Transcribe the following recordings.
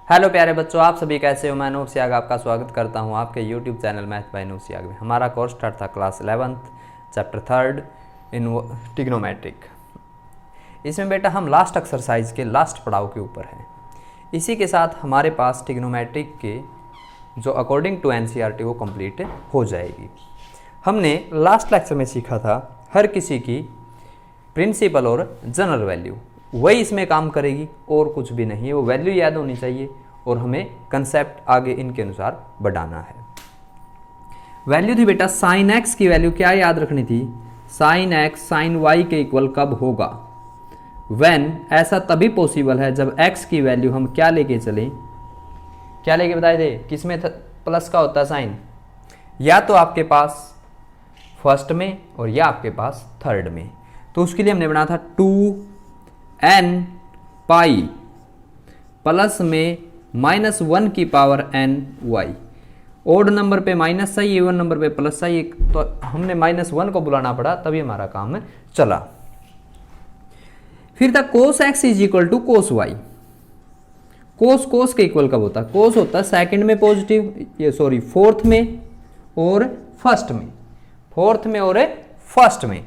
Hello प्यारे बच्चों, आप सभी कैसे हो। मैं अनूप सियाग आपका स्वागत करता हूं आपके YouTube channel math by Anoop Siyag में। हमारा कोर्स स्टार्ट था class 11th chapter 3 in trigonometric. इसमें बेटा हम लास्ट एक्सरसाइज के लास्ट पड़ाव के ऊपर हैं। इसी के साथ हमारे पास ट्रिग्नोमेट्रिक के जो अकॉर्डिंग टू एनसीईआरटी वो कंप्लीट हो जाएगी। हमने लास्ट लेक्चर में सीखा था हर किसी की प्रिंसिपल और जनरल वैल्यू, वही इसमें काम करेगी और कुछ भी नहीं है। वो वैल्यू याद होनी चाहिए और हमें कंसेप्ट आगे इनके अनुसार बढ़ाना है। वैल्यू थी बेटा साइन एक्स की वैल्यू क्या याद रखनी थी, साइन एक्स साइन वाई के इक्वल कब होगा, व्हेन ऐसा तभी पॉसिबल है जब एक्स की वैल्यू हम क्या लेके चलें, क्या लेके बताए थे, किसमें प्लस का होता है साइन, या तो आपके पास फर्स्ट में और या आपके पास थर्ड में। तो उसके लिए हमने बनाया था 2n पाई प्लस में -1 की power n y। Odd number पे माइनस चाहिए, इवन नंबर पे प्लस चाहिए, तो हमने -1 को बुलाना पड़ा, तभी हमारा काम चला। फिर था cos x is equal to cos y. Cos के इक्वल कब होता है, कोस होता है सेकंड में पॉजिटिव, ये सॉरी फोर्थ में और फर्स्ट में, फोर्थ में और फर्स्ट में।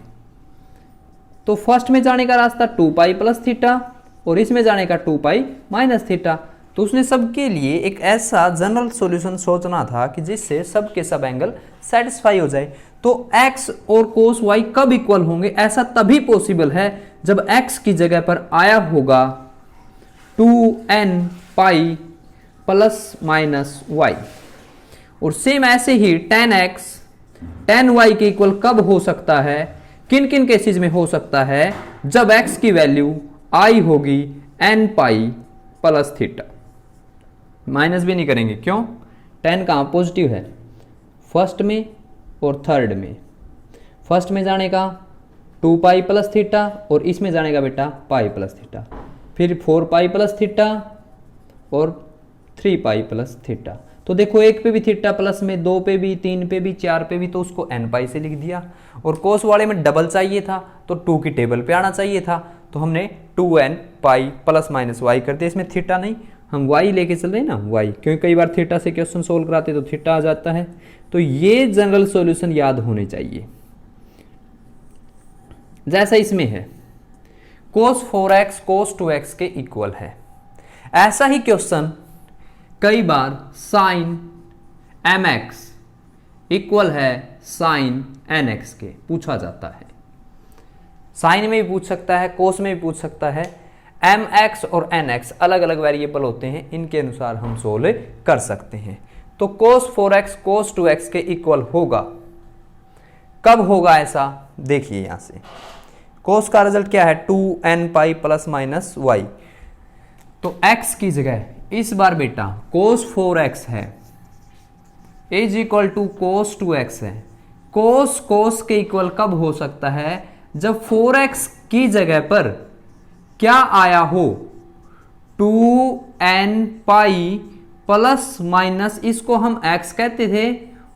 तो फर्स्ट में जाने का रास्ता 2 पाई प्लस थीटा और इसमें जाने का 2 पाई माइनस थीटा। तो उसने सबके लिए एक ऐसा जनरल सॉल्यूशन सोचना था कि जिससे सब के सब एंगल सेटिस्फाई हो जाए। तो x और कोस y कब इक्वल होंगे, ऐसा तभी पॉसिबल है जब x की जगह पर आया होगा 2n pi plus minus y। और सेम ऐसे ही tan x tan y के इक्वल कब हो सकता है, किन किन केसेस में हो सकता है, जब x की वैल्यू i होगी n pi plus theta. Minus भी नहीं करेंगे, क्यों, tan कहाँ पॉजिटिव है, फर्स्ट में और थर्ड में। फर्स्ट में जाने का 2 पाई प्लस थीटा और इसमें जाने का बेटा पाई प्लस थीटा, फिर 4 पाई प्लस थीटा और 3 पाई प्लस थीटा। तो देखो एक पे भी थीटा प्लस में, 2 पे भी, 3 पे भी, 4 पे भी, तो उसको n पाई से लिख दिया। और कोस वाले में डबल चाहिए था तो 2 की टेबल पे आना चाहिए था, तो हमने 2n pi plus minus y कर दिया। इसमें थीटा नहीं, हम y लेके चल रहे हैं ना, y, क्योंकि कई बार थीटा से क्वेश्चन सोल्व कराते तो थीटा आ जाता है। तो ये जनरल सॉल्यूशन याद होने चाहिए। जैसा इसमें है cos 4x cos 2x के इक्वल है, ऐसा ही क्वेश्चन कई बार साइन mx इक्वल है साइन nx के पूछा जाता है। साइन में भी पूछ सकता है, कोस में भी पूछ सकता है। mx और nx अलग अलग वेरिएबल होते हैं, इनके अनुसार हम सोल्व कर सकते हैं। तो cos 4x cos 2x के इक्वल होगा, कब होगा ऐसा देखिए। यहां से cos का रिजल्ट क्या है, 2n pi plus minus y। तो x की जगह इस बार बेटा cos 4x है is equal to cos 2x है। cos के इक्वल कब हो सकता है, जब 4x की जगह पर क्या आया हो, 2n पाई प्लस माइनस, इसको हम x कहते थे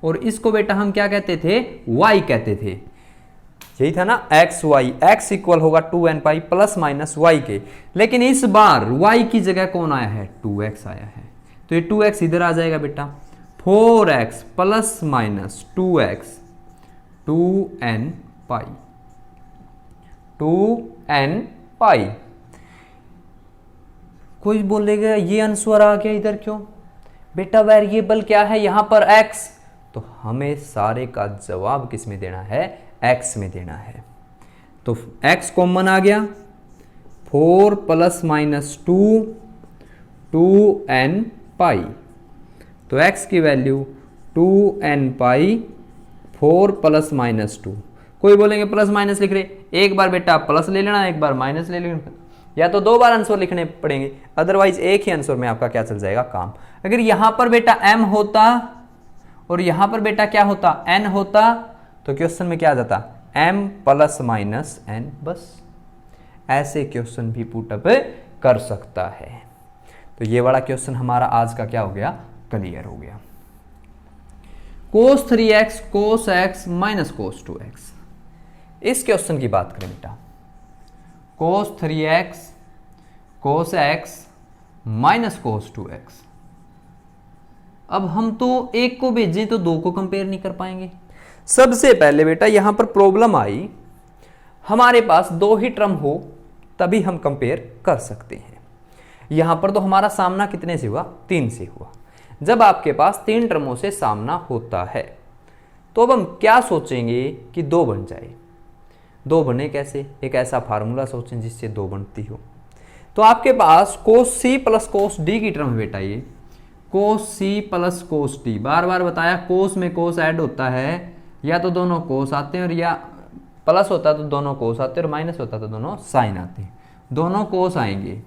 और इसको बेटा हम क्या कहते थे, y कहते थे। यही था ना एक्स वाई, एक्स इक्वल होगा 2n pi plus minus y के। लेकिन इस बार y की जगह कौन आया है, 2x आया है, तो ये 2x इधर आ जाएगा बेटा। 4x plus minus 2x 2n पाई 2n पाई। कोई बोलेगा ये आंसर आ गया इधर क्यों, बेटा वेरिएबल क्या है यहां पर x, तो हमें सारे का जवाब किस में देना है, x में देना है। तो x कॉमन आ गया, 4 प्लस माइनस 2 2n पाई, तो x की वैल्यू 2n पाई 4 प्लस माइनस 2। कोई बोलेंगे प्लस माइनस लिख रहे, एक बार बेटा प्लस ले लेना, एक बार माइनस ले लेना, या तो 2 बार आंसर लिखने पड़ेंगे, अदरवाइज एक ही आंसर में आपका क्या चल जाएगा काम। अगर यहां पर बेटा m होता और यहां पर बेटा क्या होता, n होता, तो क्वेश्चन में क्या आ जाता, m प्लस माइनस n, बस ऐसे क्वेश्चन भी पुटअप कर सकता है। तो ये वाला क्वेश्चन हमारा आज का क्या हो गया, क्लियर हो गया। cos 3x cos x minus cos 2x, इस क्वेश्चन की बात करें बेटा, cos 3x cos x minus cos 2x। अब हम तो एक को भेजें तो दो को कंपेयर नहीं कर पाएंगे। सबसे पहले बेटा यहां पर प्रॉब्लम आई, हमारे पास दो ही टर्म हो तभी हम कंपेयर कर सकते हैं। यहां पर तो हमारा सामना कितने से हुआ, 3 से हुआ। जब आपके पास 3 टर्मों से सामना होता है तो अब हम क्या सोचेंगे कि 2 बन जाए। 2 बने कैसे, एक ऐसा फार्मूला सोचें जिससे 2 बनती हो। तो आपके पास कोस सी प्लस कोस डी की टर्म है बेटा, ये कोस सी प्लस कोस डी। बार बार बताया कोस में कोस ऐड होता है, या तो दोनों कोस आते हैं और या प्लस होता है तो दोनों कोस आते हैं और माइनस होता है तो दोनों साइन आते हैं। दोनों कोस आएंगे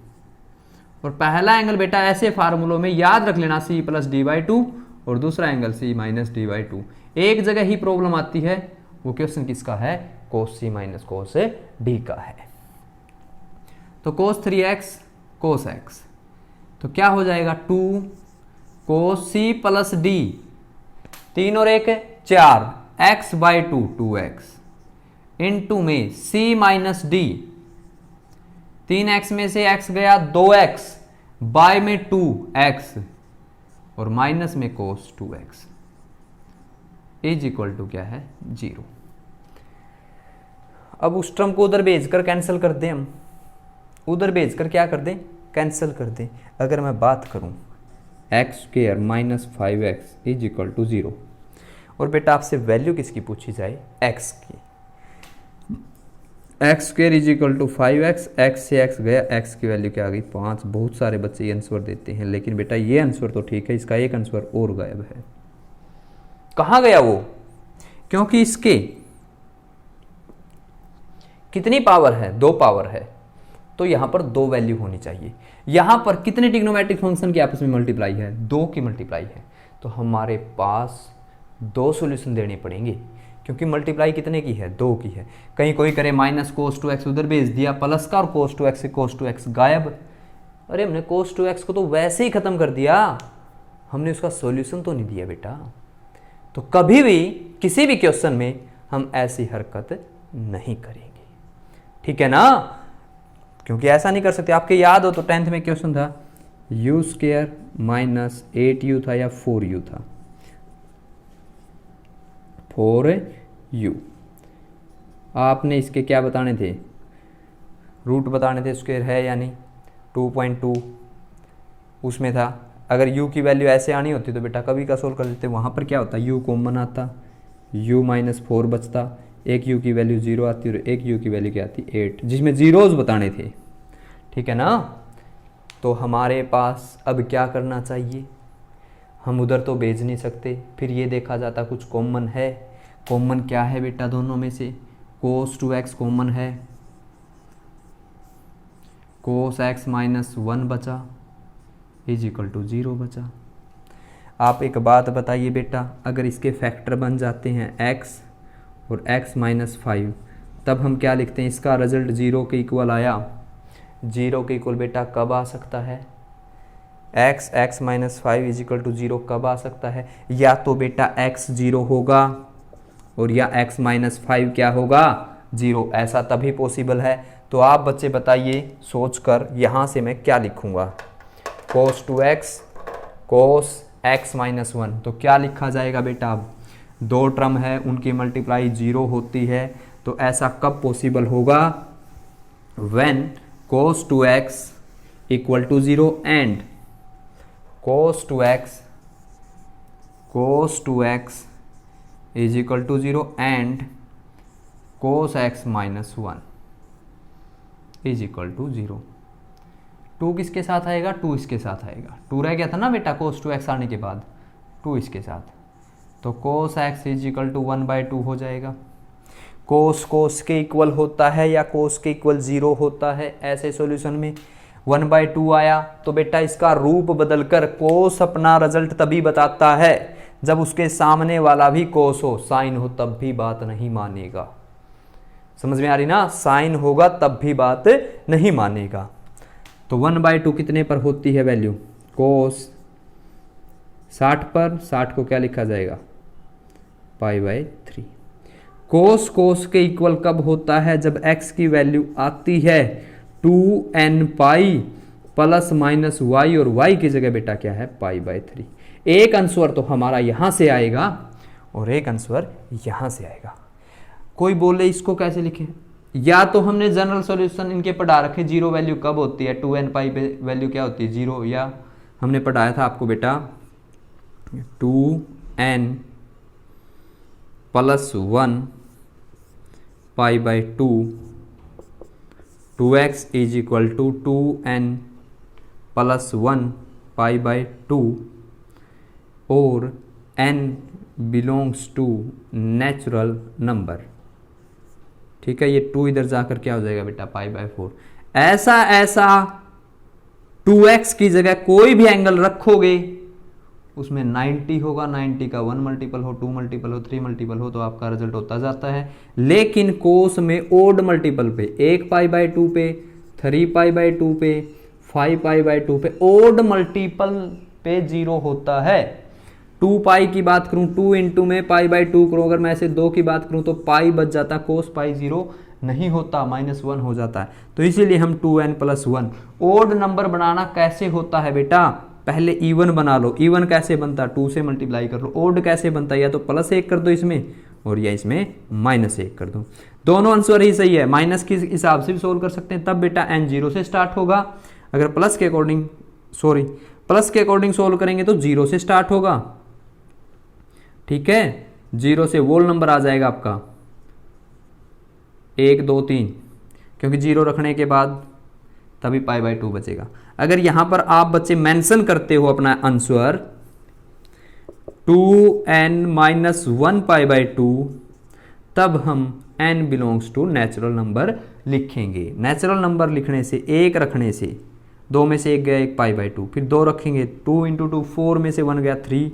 और पहला एंगल बेटा ऐसे फार्मूलों में याद रख लेना c plus d by two और दूसरा angle c minus d by two. एक जगह ही प्रॉब्लम आती है, वो क्वेश्चन किसका है, कोस सी माइनस कोस डी का है। तो कोस 3x कोस x, तो क्या हो जाएगा 2 कोस सी प्लस डी, 3 और 1 4 x बाई 2 2x इंटू में c माइनस डी, 3x में से x गया 2x बाय में 2x और माइनस में कोस 2x इज इक्वल टू क्या है 0। अब उस टर्म को उधर भेजकर कैंसिल कर दें, हम उधर भेजकर क्या कर दें, कैंसिल कर दें। अगर मैं बात करूं x square minus 5x is equal to 0, और बेटा आपसे वैल्यू किसकी पूछी जाए, x की। X square is equal to 5x, x से x गया, x की वैल्यू क्या आ गई 5। बहुत सारे बच्चे ये आंसर देते हैं, लेकिन बेटा ये आंसर तो ठीक है, इसका एक आंसर और गायब है। कहाँ गया वो, क्योंकि इसके कितनी पावर है, 2 पावर है, तो यहां पर 2 वैल्यू होनी चाहिए। यहां पर कितने ट्रिग्नोमेट्रिक फंक्शन की आपस में मल्टीप्लाई है, 2 की मल्टीप्लाई है, तो हमारे पास 2 सॉल्यूशन देने पड़ेंगे, क्योंकि मल्टीप्लाई कितने की है, 2 की है। कहीं कोई करे माइनस कोस 2x उधर भेज दिया, प्लस का और कोस 2x से कोस 2x गायब। अरे हमने कोस 2x को तो वैसे ही खत्म कर दिया, हमने उसका सॉल्यूशन तो नहीं दिया बेटा। तो कभी भी किसी भी क्वेश्चन में हम ऐसी हरकत नहीं करेंगे, ठीक है ना, क्योंकि ऐसा नहीं कर सकते। आपके याद हो तो 10th में क्वेश्चन था u स्क्वायर माइनस 8u था या 4u था, 4u। आपने इसके क्या बताने थे, रूट बताने थे, स्क्वायर है या नहीं, 2.2 उसमें था। अगर u की वैल्यू ऐसे आनी होती तो बेटा कभी का सोल्व कर देते। वहाँ पर क्या होता, u कॉमन आता, u माइनस 4 बचता, एक u की वैल्यू 0 आती और एक u की वैल्यू क्या आती 8, जिसमें जीरोज बताने थे, ठीक है ना। तो हमारे पास अब क्या करना चाहिए, हम उधर तो भेज नहीं सकते, फिर ये देखा जाता कुछ कॉमन है। कॉमन क्या है बेटा दोनों में से, कोस 2x कॉमन है, कोस x माइनस 1 बचा इज इक्वल टू 0 बचा। आप एक बात बताइए बेटा, अगर इसके फैक्टर बन जाते हैं x और x माइनस 5, तब हम क्या लिखते हैं, इसका रिजल्ट 0 के इक्वल आया। 0 के इक्वल बेटा कब आ सकता है, x minus 5 is equal to 0 कब आ सकता है, या तो बेटा x 0 होगा और या x माइनस 5 क्या होगा 0, ऐसा तभी पॉसिबल है। तो आप बच्चे बताइए सोचकर, यहाँ से मैं क्या लिखूँगा, cos 2x cos x minus 1, तो क्या लिखा जाएगा बेटा, अब 2 टर्म है उनकी मल्टीप्लाई 0 होती है, तो ऐसा कब पॉसिबल होगा, when cos 2x equal to 0 and cos 2x is equal to 0 and cos x minus 1 is equal to 0। 2 किसके साथ आएगा, 2 इसके साथ आएगा, 2 रह गया था ना बेटा cos 2x आने के बाद, 2 इसके साथ, तो cos x is equal to 1/2 हो जाएगा। cos के इक्वल होता है या cos के इक्वल 0 होता है, ऐसे सॉल्यूशन में 1/2 आया तो बेटा इसका रूप बदलकर cos अपना रिजल्ट तभी बताता है जब उसके सामने वाला भी cos हो, साइन हो तब भी बात नहीं मानेगा। समझ में आ रही ना, साइन होगा तब भी बात नहीं मानेगा। तो 1/2 कितने पर होती है वैल्यू, cos 60 पर, 60 को क्या लिखा जाएगा π/3। cos के इक्वल कब होता है, जब x की वैल्यू आती है 2n pi plus minus y, और वाई की जगह बेटा क्या है π/3। एक आंसर तो हमारा यहां से आएगा और एक आंसर यहां से आएगा। कोई बोले इसको कैसे लिखें, या तो हमने जनरल सॉल्यूशन इनके पढ़ा रखे, जीरो वैल्यू कब होती है, 2n पाई वैल्यू क्या होती है 0, या हमने पढ़ाया था आपको बेटा 2n + 1 π/2, 2x = 2n + 1 π/2 और n belongs to natural number. ठीक है, ये 2 इधर जाकर क्या हो जाएगा बेटा π/4। ऐसा 2x की जगह कोई भी एंगल रखोगे उसमें 90 होगा, 90 का 1 मल्टीपल हो, 2 मल्टीपल हो, 3 मल्टीपल हो तो आपका रिजल्ट होता जाता है। लेकिन कोस में ओड मल्टीपल पे, 1 π/2 पे, 3 π/2 पे, 5 π/2 पे, ओड मल्टीपल पे 0 होता है। 2 पाई की बात करूं, 2 इंटू में π/2 करूं, अगर मैं ऐसे 2 की बात करूं तो पाई बच जाता, कोस पाई 0 नहीं होता, -1 हो जाता है। तो इसीलिए हम 2n + 1। ओड नंबर बनाना कैसे होता है बेटा, पहले इवन बना लो। इवन कैसे बनता, 2 से मल्टीप्लाई कर लो। ओड कैसे बनता, या तो +1 कर दो इसमें और या इसमें -1 कर दो। दोनों आंसर ही सही है, माइनस के हिसाब से भी सोल्व कर सकते हैं, तब बेटा n 0 से स्टार्ट होगा। अगर प्लस के अकॉर्डिंग सोल्व करेंगे तो 0 से स्टार्ट होगा। ठीक है, 0 से वोल नंबर आ जाएगा आपका 1 2 3, क्योंकि 0 रखने के बाद तभी π/2 बचेगा। अगर यहां पर आप बच्चे मेंशन करते हो अपना आंसर 2n - 1 π/2, तब हम n belongs to natural number लिखेंगे। नेचुरल नंबर लिखने से, 1 रखने से, 2 में से 1 गया 1 π/2, फिर 2 रखेंगे 2 × 2 4 में से 1 गया 3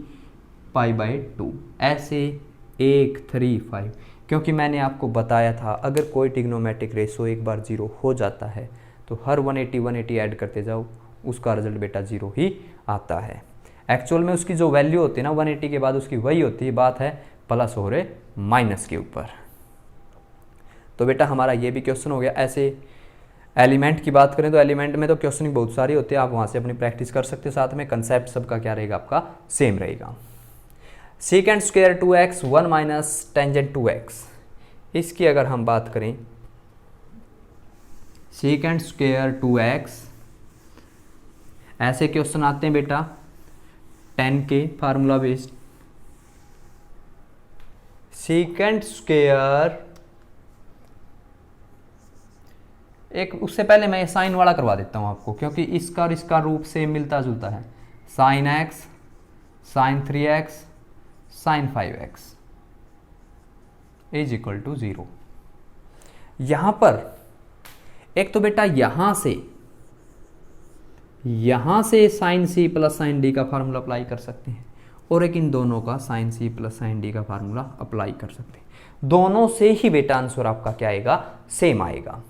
π/2, ऐसे 1 3 5। क्योंकि मैंने आपको बताया था अगर कोई ट्रिग्नोमेट्रिक रेशो एक बार 0 हो जाता है तो हर 180 ऐड करते जाओ, उसका रिजल्ट बेटा 0 ही आता है। एक्चुअल में उसकी जो वैल्यू होती है ना 180 के बाद उसकी वही होती है, बात है प्लस और माइनस के ऊपर। तो बेटा हमारा ये भी क्वेश्चन हो गया। ऐसे एलिमेंट की बात करें तो एलिमेंट में तो क्वेश्चन बहुत सारी होती है, आप वहाँ से अपनी प्रैक्टिस कर सकते हो। साथ में कंसेप्ट सबका क्या रहेगा, आपका सेम रहेगा। Second square 2x 1 - tangent 2x, इसकी अगर हम बात करें सेकेंड स्क्वायर 2x, ऐसे क्वेश्चन आते हैं बेटा 10 के फार्मूला बेस्ड। सेकेंड स्क्वायर, एक उससे पहले मैं साइन वाला करवा देता हूं आपको, क्योंकि इसका और इसका रूप से मिलता जुलता है। sin x sin 3x sin 5x = 0। यहां पर एक तो बेटा यहां से sin c + sin d का फार्मूला अप्लाई कर सकते हैं, और एक इन दोनों का sin c + sin d का फार्मूला अप्लाई कर सकते हैं। दोनों से ही बेटा आंसर आपका क्या आएगा, सेम आएगा।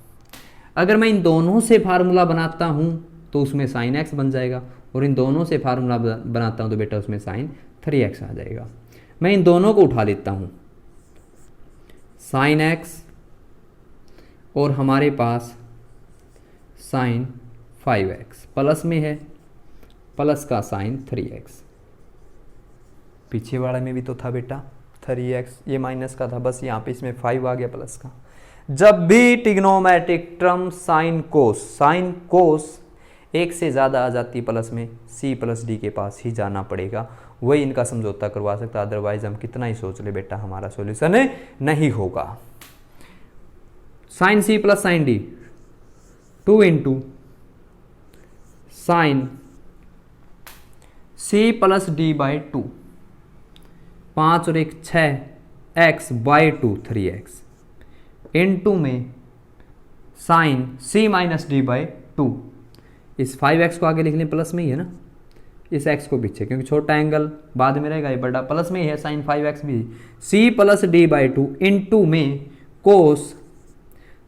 अगर मैं इन दोनों से फार्मूला बनाता हूं तो उसमें sin x बन जाएगा, और इन दोनों से फार्मूला बनाता हूं तो बेटा उसमें sin 3x आ जाएगा। मैं इन दोनों को उठा लेता हूं, sin x और हमारे पास sin 5x, प्लस में है प्लस का sin 3x, पीछे वाले में भी तो था बेटा 3x, ये माइनस का था, बस यहाँ पे इसमें 5 आ गया प्लस का। जब भी ट्रिग्नोमेट्रिक टर्म साइन कोस एक से ज़्यादा आ जाती है प्लस में, c + d के पास ही जाना पड़ेगा, वही इनका समझौता करवा सकता, अदरवाइज हम कितना ही सोच ले बेटा हमारा सॉल्यूशन नहीं होगा। sin c + sin d 2 × sin c + d/2, 5 और 1 6 x/2 3x इंटू में sin c - d/2। इस 5x को आगे लिख लें, प्लस में ही है ना, इस x को पीछे, क्योंकि छोटा एंगल बाद में रहेगा, ये बड़ा प्लस में ही है, sin 5x भी c + d/2 इंटू में cos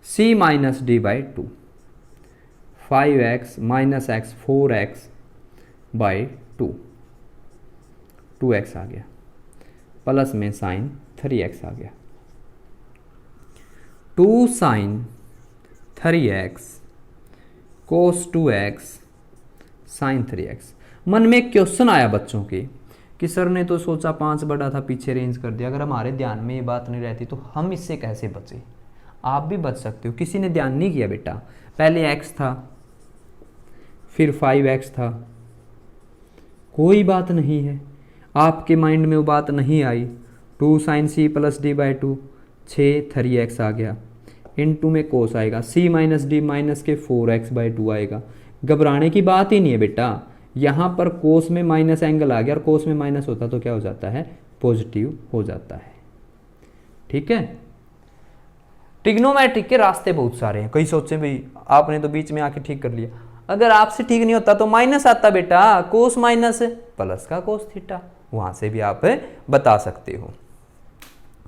c - d/2, 5x - x 4x/2, 2x आ गया, प्लस में sin 3x आ गया, 2 sin 3x cos 2x sign 3x। मन में क्वेश्चन आया बच्चों के कि सर ने तो सोचा 5 बड़ा था, पीछे रेंज कर दिया। अगर हमारे ध्यान में ये बात नहीं रहती तो हम इससे कैसे बचे? आप भी बच सकते हो। किसी ने ध्यान नहीं किया बेटा, पहले x था, फिर 5x था, कोई बात नहीं है, आपके माइंड में वो बात नहीं आई। 2 sin c plus d by 2, 6 3x आ गया, इनटू में कोस आएगा, c माइनस डी माइनस के 4x बाई 2 आएगा। घबराने की बात ही नहीं है बेटा, यहाँ पर कोस में माइनस एंगल आ गया और कोस में माइनस होता तो क्या हो जाता है? पॉजिटिव हो जाता है। ठीक है, ट्रिग्नोमेट्रिक के रास्ते बहुत सारे हैं। कई सोचे भाई आपने तो बीच में आके ठीक कर लिया, अगर आपसे ठीक नहीं होता तो माइनस आता बेटा, कोस माइनस प्लस का कोस थीटा, वहां से भी आप बता सकते हो।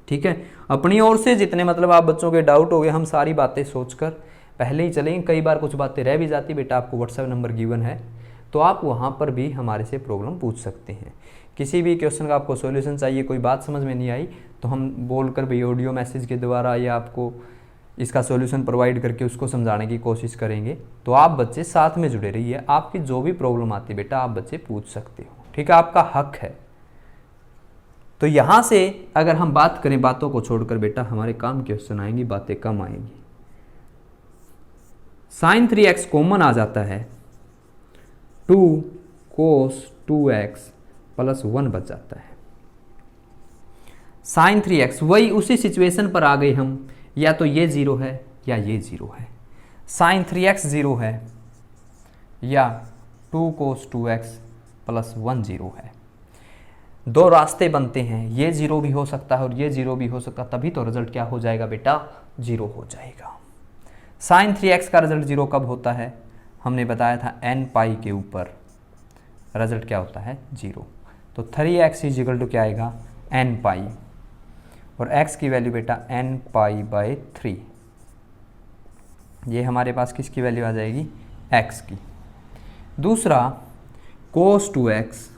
ठीक है, अपनी ओर से जितने मतलब आप बच्चों के डाउट हो गए, हम सारी बातें सोचकर पहले ही चलेंगे। कई बार कुछ बातें रह भी जाती बेटा, आपको व्हाट्सएप नंबर गिवन है तो आप वहाँ पर भी हमारे से प्रॉब्लम पूछ सकते हैं। किसी भी क्वेश्चन का आपको सॉल्यूशन चाहिए, कोई बात समझ में नहीं आई तो हम बोलकर भी ऑडियो मैसेज के द्वारा या आपको इसका सॉल्यूशन प्रोवाइड करके उसको समझाने की कोशिश करेंगे। तो आप बच्चे साथ में जुड़े रहिए, आपकी जो भी प्रॉब्लम आती है बेटा आप बच्चे पूछ सकते हो। ठीक है, आपका हक है। तो यहाँ से अगर हम बात करें, बातों को छोड़कर बेटा हमारे काम क्वेश्चन आएंगी, बातें कम आएंगी। साइन 3x कॉमन आ जाता है, 2 cos 2x प्लस 1 बच जाता है। साइन 3x वही उसी सिचुएशन पर आ गए हम, या तो ये 0 है या ये 0 है। साइन 3x 0 है या 2 cos 2x प्लस 1 0 है। दो रास्ते बनते हैं, ये 0 भी हो सकता है और ये 0 भी हो सकता है, तभी तो रिजल्ट क्या हो जाएगा बेटा? 0 हो जाएगा। साइन 3x का रिजल्ट 0 कब होता है? हमने बताया था n पाई के ऊपर रिजल्ट क्या होता है? 0। तो 3x इजिकल टू क्या आएगा? n पाई, और x की वैल्यू बेटा n पाई बाई 3। ये हमारे पास किसकी वैल्यू आ जाएगी? x की। दूसरा cos 2x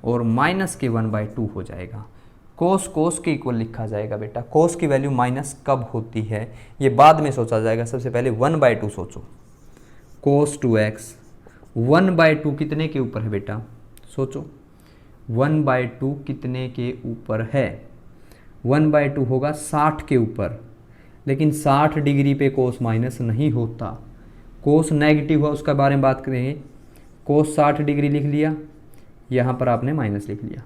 और माइनस के 1/2 हो जाएगा। कोस कोस के इक्वल लिखा जाएगा बेटा। कोस की वैल्यू माइनस कब होती है ये बाद में सोचा जाएगा, सबसे पहले 1/2 सोचो। कोस 2x 1/2 कितने के ऊपर है बेटा? सोचो 1/2 कितने के ऊपर है? 1/2 होगा 60 के ऊपर, लेकिन 60 डिग्री पे कोस माइनस नहीं होता। कोस नेगेटिव हुआ उसका बारे में बात करेंगे। कोस 60 डिग्री लिख लिया, यहाँ पर आपने माइनस लिख लिया।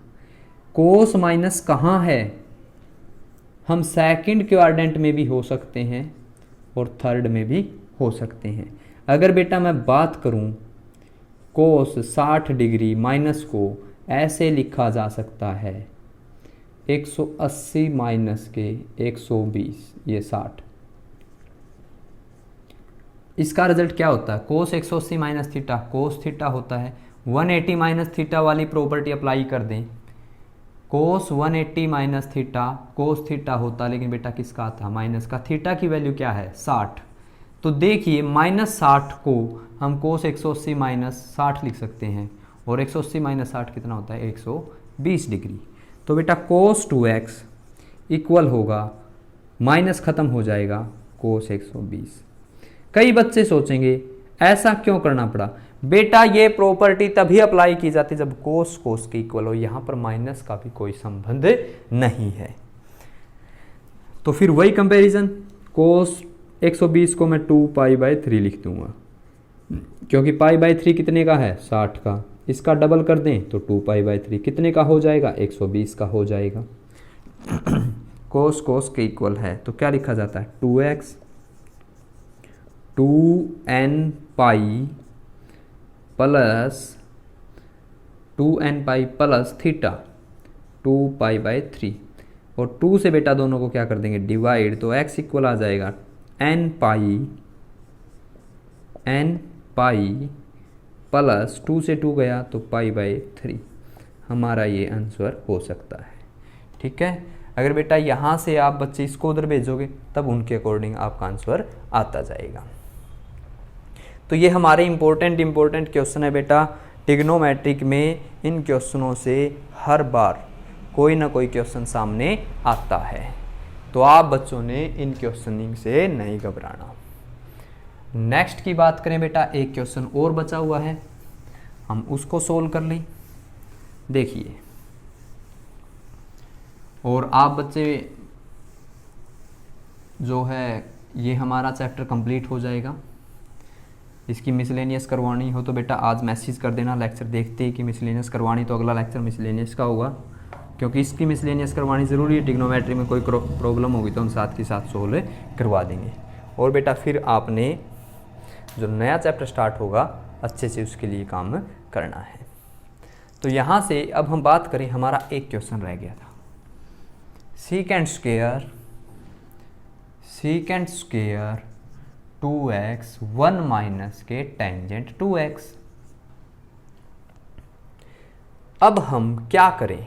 कोस माइनस कहाँ है? हम सेकंड क्वाड्रेंट में भी हो सकते हैं और थर्ड में भी हो सकते हैं। अगर बेटा मैं बात करूँ कोस 60 डिग्री माइनस को ऐसे लिखा जा सकता है 180 माइनस के 120, ये 60। इसका रिजल्ट क्या होता है? कोस 180 माइनस थीटा कोस थीटा होता है। 180 माइनस थीटा वाली प्रॉपर्टी अप्लाई कर दें, कोस 180 माइनस थीटा कोस थीटा होता, लेकिन बेटा किसका आता? माइनस का। थीटा की वैल्यू क्या है? 60। तो देखिए माइनस 60 को हम कोस 180 माइनस 60 लिख सकते हैं, और 180 माइनस 60 कितना होता है? 120 डिग्री। तो बेटा कोस 2x इक्वल होगा, माइनस खत्म हो जाएगा, कोस 120। कई बच्चे सोचेंगे ऐसा क्यों करना पड़ा? बेटा ये प्रॉपर्टी तभी अप्लाई की जाती जब कोस कोस के इक्वल हो, यहाँ पर माइनस का भी कोई संबंध नहीं है। तो फिर वही कंपैरिजन, कोस 120 को मैं 2π/3 लिख दूंगा, क्योंकि π/3 कितने का है? 60 का। इसका डबल कर दें तो 2π/3 कितने का हो जाएगा? 120 का हो जाएगा। कोस कोस के इक्वल है तो क्या लिखा जाता है? 2x 2nπ plus 2nπ plus theta 2π/3, और 2 से बेटा दोनों को क्या कर देंगे? डिवाइड, तो x इक्वल आ जाएगा nπ प्लस 2 से 2 गया तो π/3। हमारा ये आंसर हो सकता है। ठीक है, अगर बेटा यहाँ से आप बच्चे इसको उधर भेजोगे तब उनके अकॉर्डिंग आपका आंसर आता जाएगा। तो ये हमारे इम्पोर्टेंट क्वेश्चन है बेटा। ट्रिग्नोमेट्रिक में इन क्वेश्चनों से हर बार कोई ना कोई क्वेश्चन सामने आता है, तो आप बच्चों ने इन क्वेश्चनिंग से नहीं घबराना। नेक्स्ट की बात करें बेटा, एक क्वेश्चन और बचा हुआ है। हम उसको सोल्व कर लें। देखिए, और आप बच्चे जो है ये हमारा चैप्टर कंप्लीट हो जाएगा। इसकी मिसलेनियस करवानी हो तो बेटा आज मैसेज कर देना, लेक्चर देखते ही कि मिसलेनियस करवानी, तो अगला लेक्चर मिसलेनियस का होगा, क्योंकि इसकी मिसलेनियस करवानी ज़रूरी है। ट्रिग्नोमेट्री में कोई प्रॉब्लम होगी तो हम साथ के साथ सोल्व करवा देंगे। और बेटा फिर आपने जो नया चैप्टर स्टार्ट होगा अच्छे से उसके लिए काम करना है। तो यहाँ से अब हम बात करें, हमारा एक क्वेश्चन रह गया था, सीकेंट स्क्वायर 2x 1 माइनस के टेंजेंट 2x। अब हम क्या करें,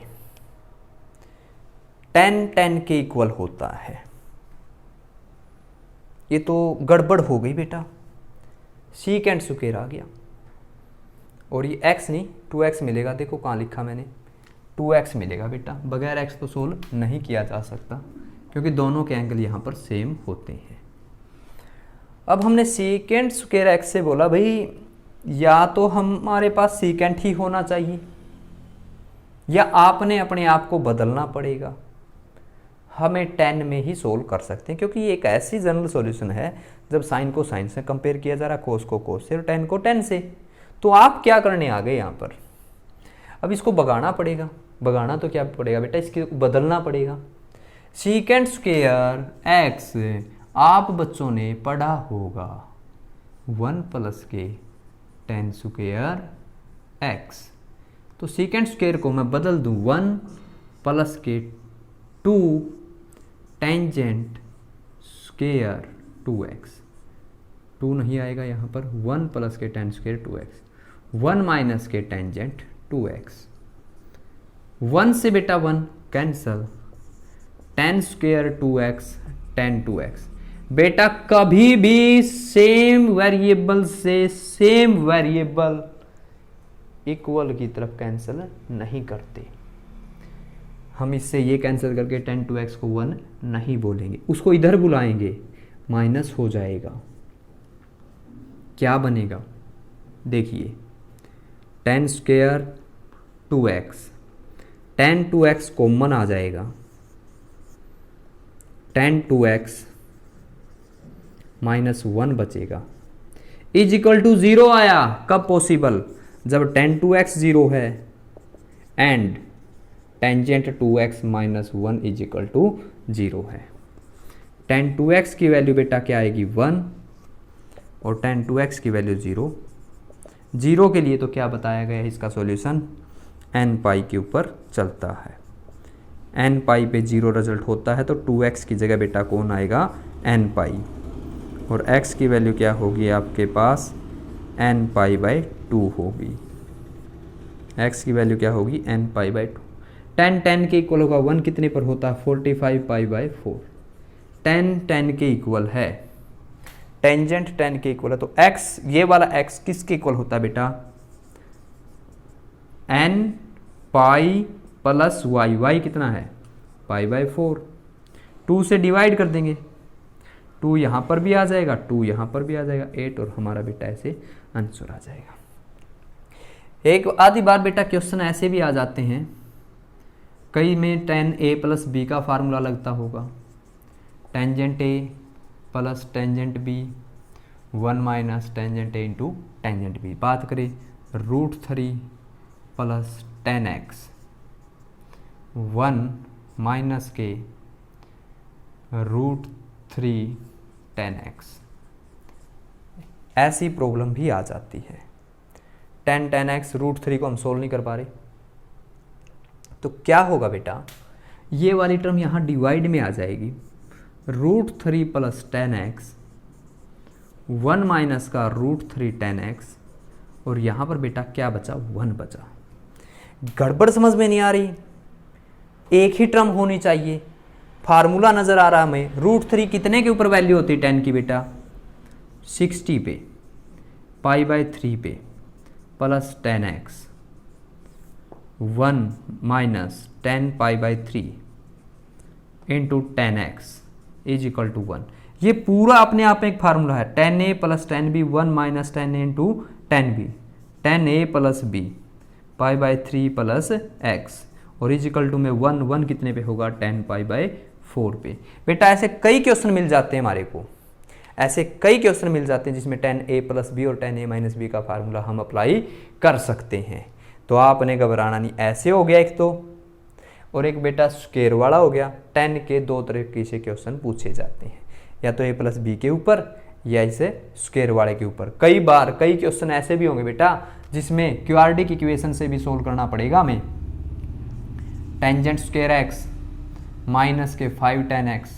tan के इक्वल होता है। ये तो गड़बड़ हो गई बेटा, सीकेंट स्क्वायर आ गया और ये x नहीं 2x मिलेगा। देखो कहाँ लिखा मैंने, 2x मिलेगा बेटा, बगैर x तो सोल्व नहीं किया जा सकता क्योंकि दोनों के एंगल यहाँ पर सेम होते हैं। अब हमने सीकेंट स्क्वायर x से बोला भाई या तो हमारे पास सीकेंट ही होना चाहिए या आपने अपने आप को बदलना पड़ेगा। हमें tan में ही सोल्व कर सकते हैं क्योंकि ये एक ऐसी जनरल सॉल्यूशन है जब साइन को साइन से कंपेयर किया जा रहा है, कोस को कोस से और tan को tan से। तो आप क्या करने आ गए यहाँ पर, अब इसको भगाना पड़ेगा। भगाना तो क्या पड़ेगा बेटा, इसके बदलना पड़ेगा। सीकेंट स्क्वायर x आप बच्चों ने पढ़ा होगा 1 प्लस के tan स्क्वायर x। तो सीकेंट स्क्वायर को मैं बदल दूं 1 प्लस के 2 टेंजेंट स्क्वायर 2x। 2 नहीं आएगा यहाँ पर, 1 प्लस के tan स्क्वायर 2x, 1 माइनस के टेंजेंट 2x। 1 से बेटा 1 cancel, tan square 2x tan 2x। बेटा कभी भी सेम वेरिएबल से सेम वेरिएबल इक्वल की तरफ कैंसिल नहीं करते। हम इससे ये कैंसिल करके tan 2x को 1 नहीं बोलेंगे, उसको इधर बुलाएंगे, माइनस हो जाएगा। क्या बनेगा देखिए, tan square 2x, tan 2x common आ जाएगा, tan 2x माइनस 1 बचेगा, इज इक्वल टू 0 आया। कब पॉसिबल, जब tan 2x 0 है and tangent 2x minus 1 is equal to 0 है। tan 2x की वैल्यू बेटा क्या आएगी 1 और tan 2x की वैल्यू 0। 0 के लिए तो क्या बताया गया है, इसका सॉल्यूशन n पाई के ऊपर चलता है। n पाई पे 0 रिजल्ट होता है तो 2x की जगह बेटा कौन आएगा n पाई, और x की वैल्यू क्या होगी आपके पास n पाई बाई 2 होगी। x की वैल्यू क्या होगी n पाई बाई 2। tan के इक्वल होगा 1 कितने पर होता है 45 पाई बाई 4। tan के इक्वल है, टेंजेंट tan के इक्वल है, तो x ये वाला x किसके इक्वल होता है बेटा n pi plus y। y कितना है पाई बाई 4। 2 से डिवाइड कर देंगे, 2 यहाँ पर भी आ जाएगा, 2 यहाँ पर भी आ जाएगा, 8 और हमारा बेटा ऐसे आंसर आ जाएगा। एक आधी बार बेटा क्वेश्चन ऐसे भी आ जाते हैं, कई में tan a प्लस b का फार्मूला लगता होगा, tangent a plus tangent b 1 minus tangent a into tangent b। बात करें √3 प्लस tan x 1 माइनस के √3 tan x, ऐसी प्रॉब्लम भी आ जाती है। tan x √3 को हम सोल्व नहीं कर पा रहे, तो क्या होगा बेटा, ये वाली टर्म यहाँ डिवाइड में आ जाएगी, √3 प्लस tan x 1 माइनस का √3 tan x, और यहाँ पर बेटा क्या बचा 1 बचा। गड़बड़ समझ में नहीं आ रही, एक ही टर्म होनी चाहिए। फार्मूला नज़र आ रहा हमें, √3 कितने के ऊपर वैल्यू होती है tan की बेटा 60 पे, पाई बाई 3 पे, plus tan x 1 minus tan pi by 3 into tan x is equal to 1। ये पूरा अपने आप में एक फार्मूला है, tan a plus tan b 1 minus tan a into tan b, tan a plus b pi by 3 plus x और is equal to में 1 1 कितने पे होगा 10 पाई बाय 4 पे। बेटा ऐसे कई क्वेश्चन मिल जाते हैं हमारे को, ऐसे कई क्वेश्चन मिल जाते हैं जिसमें 10a प्लस बी और 10a माइनस बी का फार्मूला हम अप्लाई कर सकते हैं। तो आपने घबराना नहीं, ऐसे हो गया एक तो, और एक बेटा स्क्वायर वाला हो गया। 10 के दो तरीके से क्वेश्चन पूछे जाते हैं, या तो a प्लस बी के ऊपर या इसे स्क्वायर वाले के ऊपर। कई बार कई क्वेश्चन ऐसे भी होंगे बेटा जिसमें क्यूआरडी की इक्वेशन से भी सोल्व करना पड़ेगा हमें। टेंजेंट स्क्वायर एक्स माइनस के 5 tan x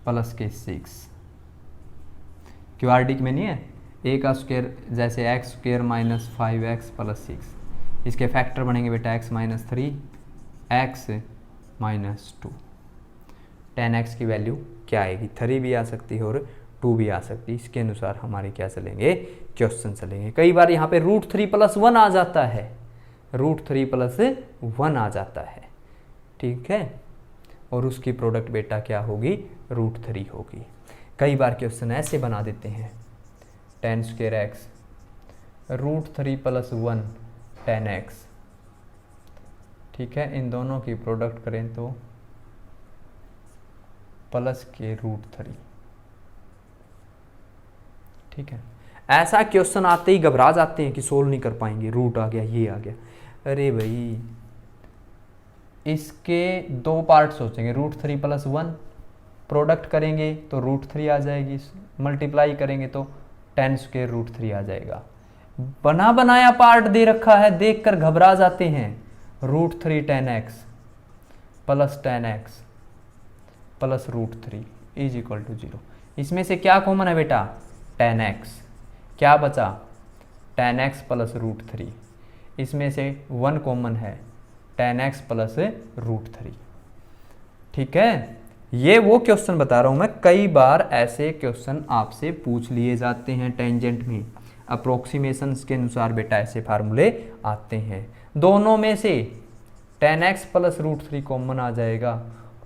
प्लस के 6 क्यूआरडी में नहीं है, ए का स्क्वायर जैसे x square minus 5x plus 6, इसके फैक्टर बनेंगे बेटा x minus 3 x minus 2। tan x की वैल्यू क्या आएगी, 3 भी आ सकती है और 2 भी आ सकती है। इसके अनुसार हमारे क्या चलेंगे क्वेश्चन चलेंगे। कई बार यहाँ पे √3 + 1 आ जाता है, √3 + 1 आ जाता है, ठीक है, और उसकी प्रोडक्ट बेटा क्या होगी √3 होगी। कई बार क्वेश्चन ऐसे बना देते हैं tan square x √3 + 1 tan x, ठीक है, इन दोनों की प्रोडक्ट करें तो प्लस के √3, ठीक है। ऐसा क्वेश्चन आते ही घबरा जाते हैं कि सोल्व नहीं कर पाएंगे, रूट आ गया, ये आ गया। अरे भाई इसके दो पार्ट सोचेंगे, √3 + 1 प्रोडक्ट करेंगे तो √3 आ जाएगी, मल्टीप्लाई करेंगे तो tan स्क्वायर √3 आ जाएगा। बना बनाया पार्ट दे रखा है, देखकर घबरा जाते हैं। √3 tan x plus tan x plus √3 is equal to 0। इसमें से क्या कॉमन है बेटा tan x, क्या बचा tan x प्लस √3, इसमें से 1 कॉमन है tan x प्लस √3, ठीक है। ये वो क्वेश्चन बता रहा हूं मैं, कई बार ऐसे क्वेश्चन आपसे पूछ लिए जाते हैं टेंजेंट में। अप्रोक्सीमेशंस के अनुसार बेटा ऐसे फार्मूले आते हैं। दोनों में से tan x प्लस √3 कॉमन आ जाएगा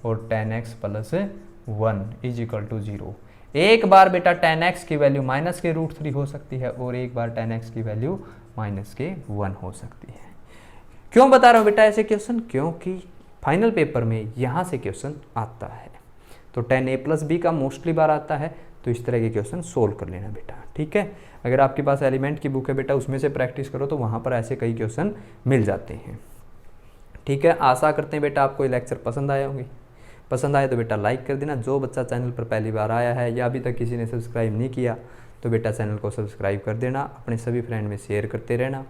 और tan x plus 1 is equal to 0। एक बार बेटा tan x की वैल्यू माइनस के √3 हो सकती है और एक बार tan x की वैल्यू माइनस के 1 हो सकती है। क्यों बता रहा हूं बेटा ऐसे क्वेश्चन, क्योंकि फाइनल पेपर में यहां से क्वेश्चन आता है। तो tan a प्लस बी का मोस्टली बार आता है, तो इस तरह के क्वेश्चन सोल्व कर लेना बेटा, ठीक है। अगर आपके पास एलिमेंट की बुक है बेटा, उसमें से प्रैक्टिस करो तो वहां पर ऐसे कई क्वेश्चन मिल जाते हैं, ठीक है। आशा करते हैं बेटा आपको ये लेक्चर पसंद आए होंगे। पसंद आए तो बेटा लाइक कर देना। जो बच्चा चैनल पर पहली बार आया है या अभी तक किसी ने सब्सक्राइब नहीं किया तो बेटा चैनल को सब्सक्राइब कर देना, अपने सभी फ्रेंड में शेयर करते रहना।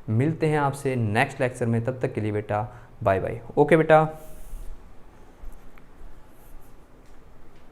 मिलते हैं आपसे नेक्स्ट लेक्चर में, तब तक के लिए बेटा बाय बाय। ओके बेटा।